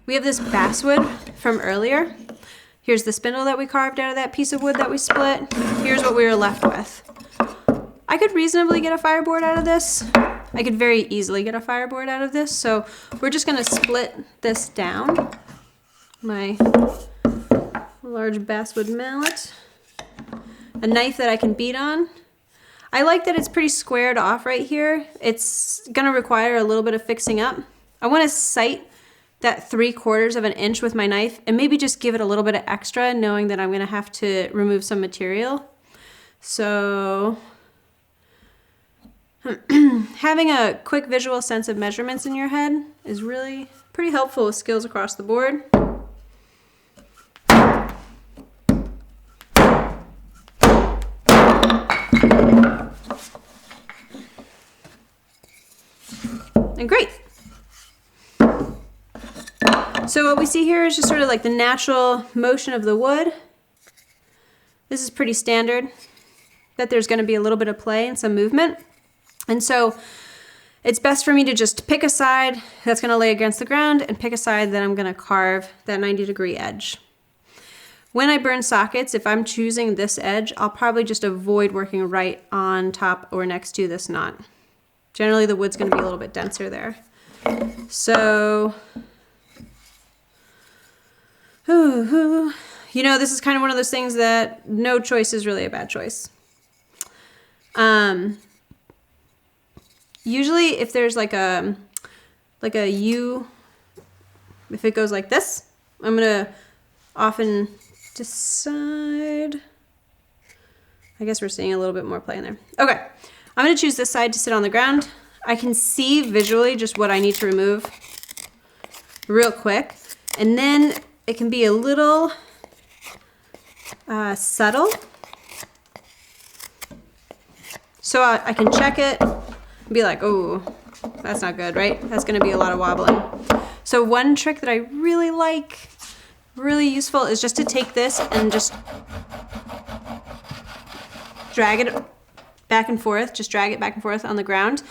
We have this basswood from earlier. Here's the spindle that we carved out of that piece of wood that we split. Here's what we were left with. I could reasonably get a fireboard out of this. I could very easily get a fireboard out of this. So we're just gonna split this down. My large basswood mallet. A knife that I can beat on. I like that it's pretty squared off right here. It's gonna require a little bit of fixing up. I wanna sight that 3/4 of an inch with my knife and maybe just give it a little bit of extra, knowing that I'm gonna have to remove some material. So having a quick visual sense of measurements in your head is really pretty helpful with skills across the board. And great. So what we see here is just sort of like the natural motion of the wood. This is pretty standard, that there's going to be a little bit of play and some movement. And so it's best for me to just pick a side that's going to lay against the ground and pick a side that I'm going to carve that 90-degree edge. When I burn sockets, if I'm choosing this edge, I'll probably just avoid working right on top or next to this knot. Generally, the wood's going to be a little bit denser there. So, you know, this is kind of one of those things that no choice is really a bad choice. Usually if there's like a U, if it goes like this, I'm gonna often decide, I guess we're seeing a little bit more play in there. Okay, I'm gonna choose this side to sit on the ground. I can see visually just what I need to remove real quick. And then it can be a little subtle. So I can check it and be like, oh, that's not good, right? That's gonna be a lot of wobbling. So one trick that I really like, really useful, is just to take this and just drag it back and forth, just drag it back and forth on the ground.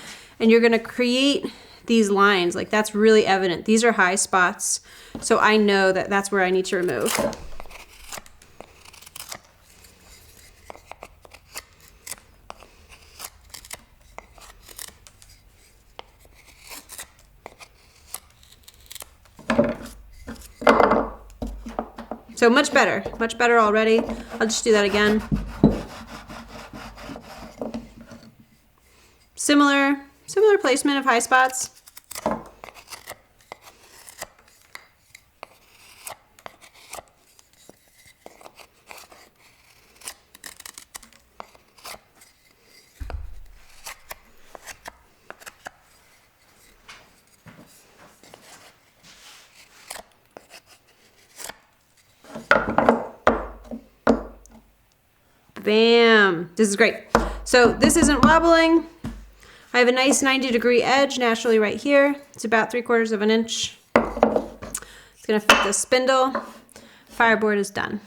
And you're gonna create these lines, like that's really evident. These are high spots, so I know that that's where I need to remove. So much better already. I'll just do that again. Similar placement of high spots. Bam! This is great. So this isn't wobbling. I have a nice 90-degree edge naturally right here. It's about 3/4 of an inch. It's gonna fit the spindle. Fireboard is done.